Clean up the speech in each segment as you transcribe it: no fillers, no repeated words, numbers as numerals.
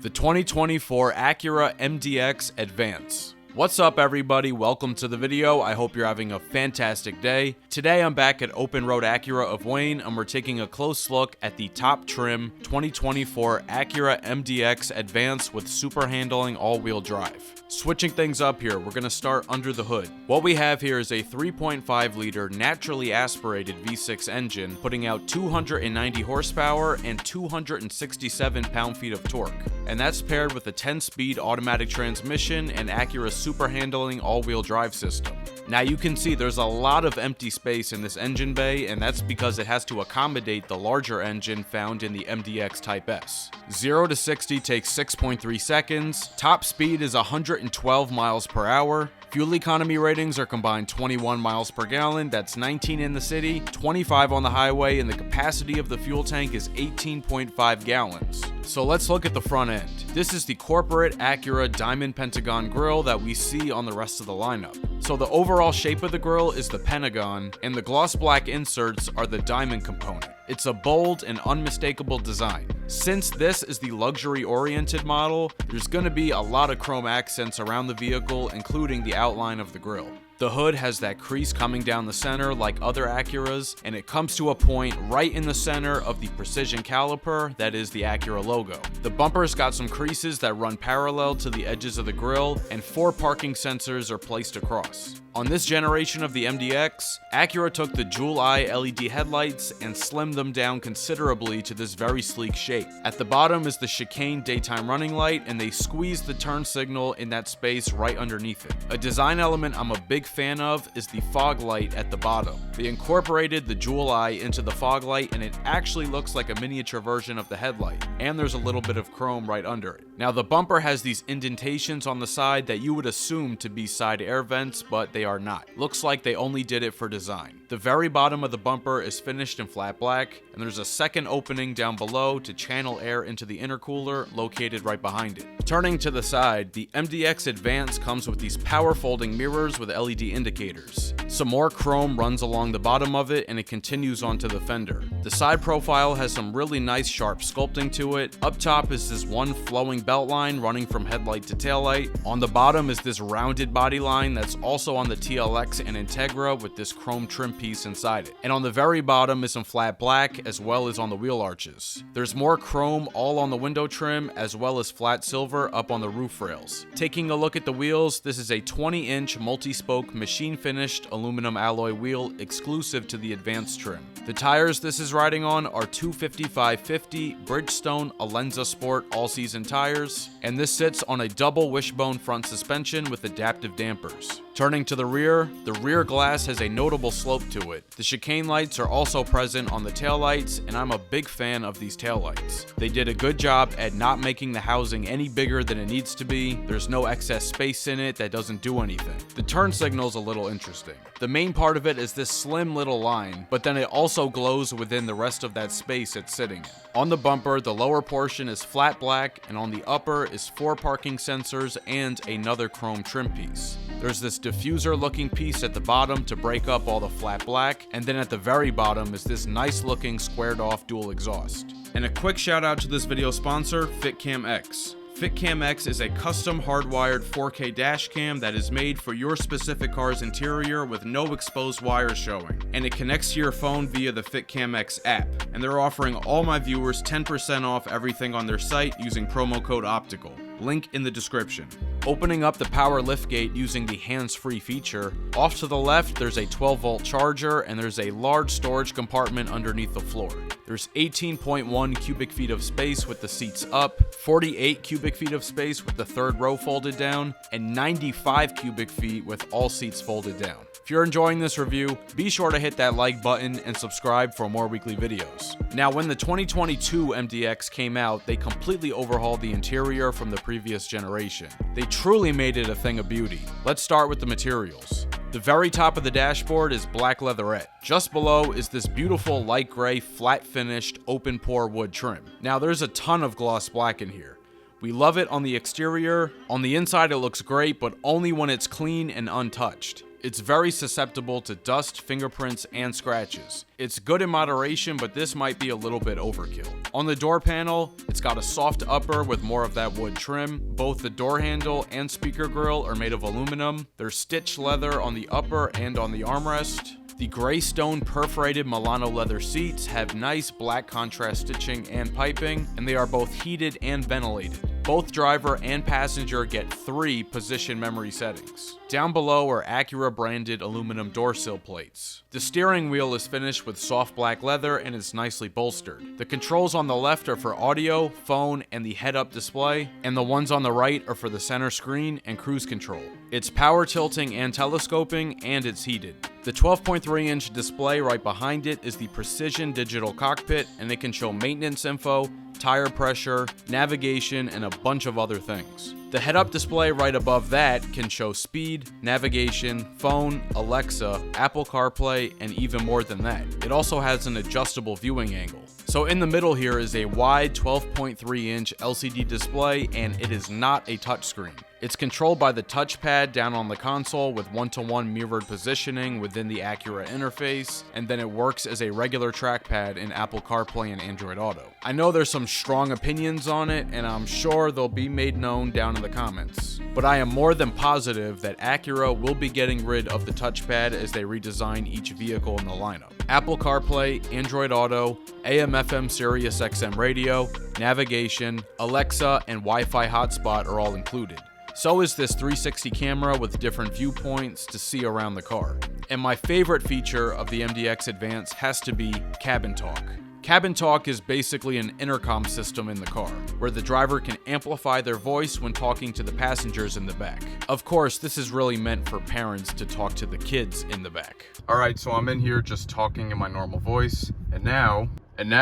the 2024 Acura MDX Advance. What's up everybody, welcome to the video. I hope you're having a fantastic day. Today I'm back at Open Road Acura of Wayne and we're taking a close look at the top trim 2024 Acura MDX Advance with super handling all-wheel drive. Switching things up here, we're going to start under the hood. What we have here is a 3.5 liter naturally aspirated V6 engine putting out 290 horsepower and 267 pound-feet of torque. And that's paired with a 10-speed automatic transmission and Acura's super handling all-wheel drive system. Now you can see there's a lot of empty space in this engine bay, and that's because it has to accommodate the larger engine found in the MDX Type S. 0 to 60 takes 6.3 seconds, top speed is 112 miles per hour, fuel economy ratings are combined 21 miles per gallon, that's 19 in the city, 25 on the highway, and the capacity of the fuel tank is 18.5 gallons. So let's look at the front end. This is the corporate Acura diamond pentagon grille that we see on the rest of the lineup. So the overall shape of the grille is the pentagon, and the gloss black inserts are the diamond component. It's a bold and unmistakable design. Since this is the luxury-oriented model, there's going to be a lot of chrome accents around the vehicle, including the outline of the grille. The hood has that crease coming down the center like other Acuras, and it comes to a point right in the center of the precision caliper that is the Acura logo. The bumper's got some creases that run parallel to the edges of the grille, and 4 parking sensors are placed across. On this generation of the MDX, Acura took the jewel-eye LED headlights and slimmed them down considerably to this very sleek shape. At the bottom is the chicane daytime running light, and they squeezed the turn signal in that space right underneath it. A design element I'm a big fan of is the fog light at the bottom. They incorporated the jewel eye into the fog light, and it actually looks like a miniature version of the headlight, and there's a little bit of chrome right under it. Now the bumper has these indentations on the side that you would assume to be side air vents, but they are not. Looks like they only did it for design. The very bottom of the bumper is finished in flat black, and there's a second opening down below to channel air into the intercooler located right behind it. Turning to the side, the MDX Advance comes with these power folding mirrors with LED indicators. Some more chrome runs along the bottom of it and it continues onto the fender. The side profile has some really nice sharp sculpting to it. Up top is this one flowing belt line running from headlight to taillight. On the bottom is this rounded body line that's also on the TLX and Integra with this chrome trim piece inside it. And on the very bottom is some flat black as well as on the wheel arches. There's more chrome all on the window trim as well as flat silver up on the roof rails. Taking a look at the wheels, this is a 20-inch multi-spoke machine finished aluminum alloy wheel exclusive to the Advanced trim. The tires this is riding on are 255/50 Bridgestone Alenza Sport all-season tires, and this sits on a double wishbone front suspension with adaptive dampers. Turning to the rear glass has a notable slope to it. The chicane lights are also present on the taillights, and I'm a big fan of these taillights. They did a good job at not making the housing any bigger than it needs to be. There's no excess space in it that doesn't do anything. The turn signal's a little interesting. The main part of it is this slim little line, but then it also glows within the rest of that space it's sitting in. On the bumper, the lower portion is flat black, and on the upper is 4 parking sensors and another chrome trim piece. There's this diffuser looking piece at the bottom to break up all the flat black, and then at the very bottom is this nice looking squared off dual exhaust. And a quick shout out to this video sponsor, FitCam X. FitCam X is a custom hardwired 4K dash cam that is made for your specific car's interior with no exposed wires showing, and it connects to your phone via the FitCam X app, and they're offering all my viewers 10% off everything on their site using promo code OPTICAL. Link in the description. Opening up the power liftgate using the hands-free feature, off to the left there's a 12-volt charger and there's a large storage compartment underneath the floor. There's 18.1 cubic feet of space with the seats up, 48 cubic feet of space with the third row folded down, and 95 cubic feet with all seats folded down. If you're enjoying this review, be sure to hit that like button and subscribe for more weekly videos. Now, when the 2022 MDX came out, they completely overhauled the interior from the previous generation. They truly made it a thing of beauty. Let's start with the materials. The very top of the dashboard is black leatherette. Just below is this beautiful light gray, flat finished, open pore wood trim. Now there's a ton of gloss black in here. We love it on the exterior. On the inside it looks great, but only when it's clean and untouched. It's very susceptible to dust, fingerprints, and scratches. It's good in moderation, but this might be a little bit overkill. On the door panel, it's got a soft upper with more of that wood trim. Both the door handle and speaker grille are made of aluminum. There's stitched leather on the upper and on the armrest. The gray stone perforated Milano leather seats have nice black contrast stitching and piping, and they are both heated and ventilated. Both driver and passenger get 3 position memory settings. Down below are Acura branded aluminum door sill plates. The steering wheel is finished with soft black leather and is nicely bolstered. The controls on the left are for audio, phone, and the head-up display, and the ones on the right are for the center screen and cruise control. It's power tilting and telescoping, and it's heated. The 12.3-inch display right behind it is the Precision Digital Cockpit, and it can show maintenance info, tire pressure, navigation, and a bunch of other things. The head-up display right above that can show speed, navigation, phone, Alexa, Apple CarPlay, and even more than that. It also has an adjustable viewing angle. So in the middle here is a wide 12.3-inch LCD display, and it is not a touchscreen. It's controlled by the touchpad down on the console with one-to-one mirrored positioning within the Acura interface, and then it works as a regular trackpad in Apple CarPlay and Android Auto. I know there's some strong opinions on it, and I'm sure they'll be made known down in the comments. But I am more than positive that Acura will be getting rid of the touchpad as they redesign each vehicle in the lineup. Apple CarPlay, Android Auto, AM/FM Sirius XM radio, navigation, Alexa, and Wi-Fi hotspot are all included. So is this 360 camera with different viewpoints to see around the car. And my favorite feature of the MDX Advance has to be Cabin Talk. Cabin Talk is basically an intercom system in the car, where the driver can amplify their voice when talking to the passengers in the back. Of course, this is really meant for parents to talk to the kids in the back. Alright, so I'm in here just talking in my normal voice, and now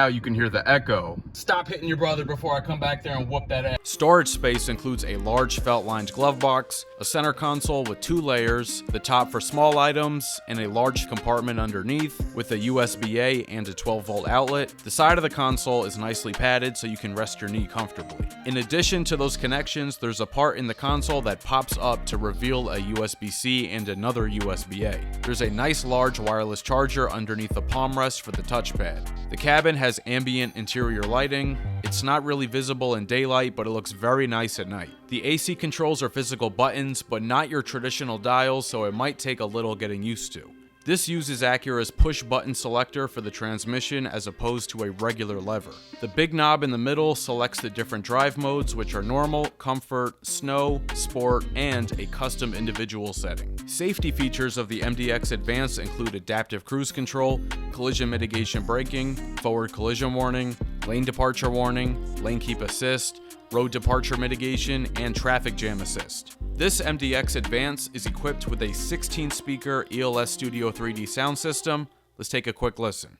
you can hear the echo. Stop hitting your brother before I come back there and whoop that ass. Storage space includes a large felt-lined glove box, a center console with 2 layers, the top for small items, and a large compartment underneath with a USB-A and a 12-volt outlet. The side of the console is nicely padded so you can rest your knee comfortably. In addition to those connections, there's a part in the console that pops up to reveal a USB-C and another USB-A. There's a nice large wireless charger underneath the palm rest for the touchpad. The cabin has ambient interior lighting. It's not really visible in daylight, but it looks very nice at night. The AC controls are physical buttons, but not your traditional dials, so it might take a little getting used to. This uses Acura's push-button selector for the transmission as opposed to a regular lever. The big knob in the middle selects the different drive modes, which are normal, comfort, snow, sport, and a custom individual setting. Safety features of the MDX Advance include adaptive cruise control, collision mitigation braking, forward collision warning, lane departure warning, lane keep assist, road departure mitigation, and traffic jam assist. This MDX Advance is equipped with a 16-speaker ELS Studio 3D sound system. Let's take a quick listen.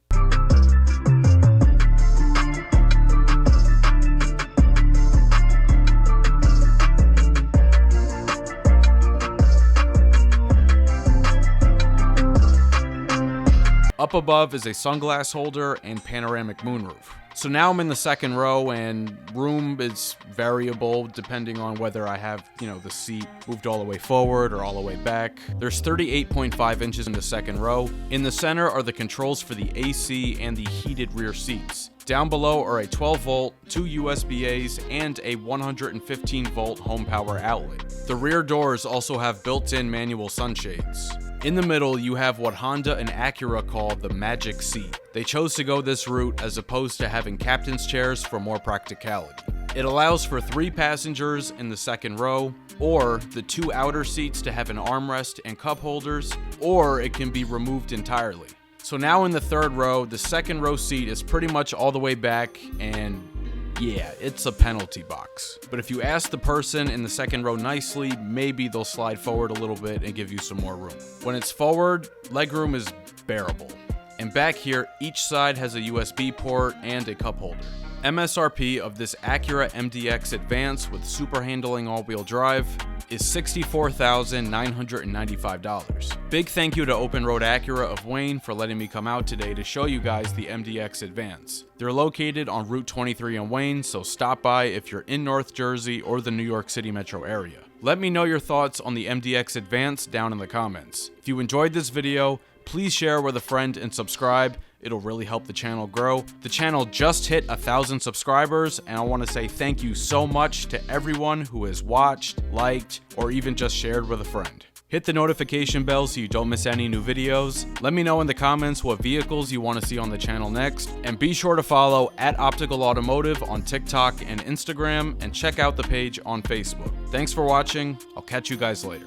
Up above is a sunglass holder and panoramic moonroof. So now I'm in the second row, and room is variable depending on whether I have, the seat moved all the way forward or all the way back. There's 38.5 inches in the second row. In the center are the controls for the AC and the heated rear seats. Down below are a 12-volt, 2 USB-As, and a 115-volt home power outlet. The rear doors also have built-in manual sunshades. In the middle, you have what Honda and Acura call the magic seat. They chose to go this route as opposed to having captain's chairs for more practicality. It allows for 3 passengers in the second row, or the 2 outer seats to have an armrest and cup holders, or it can be removed entirely. So now in the third row, the second row seat is pretty much all the way back, and yeah, it's a penalty box. But if you ask the person in the second row nicely, maybe they'll slide forward a little bit and give you some more room. When it's forward, legroom is bearable. And back here, each side has a USB port and a cup holder. MSRP of this Acura MDX Advance with super handling all-wheel drive is $64,995. Big thank you to Open Road Acura of Wayne for letting me come out today to show you guys the MDX Advance. They're located on Route 23 in Wayne, so stop by if you're in North Jersey or the New York City metro area. Let me know your thoughts on the MDX Advance down in the comments. If you enjoyed this video, please share with a friend and subscribe. It'll really help the channel grow. The channel just hit 1,000 subscribers, and I want to say thank you so much to everyone who has watched, liked, or even just shared with a friend. Hit the notification bell so you don't miss any new videos. Let me know in the comments what vehicles you want to see on the channel next, and be sure to follow @OpticalAutomotive on TikTok and Instagram, and check out the page on Facebook. Thanks for watching. I'll catch you guys later.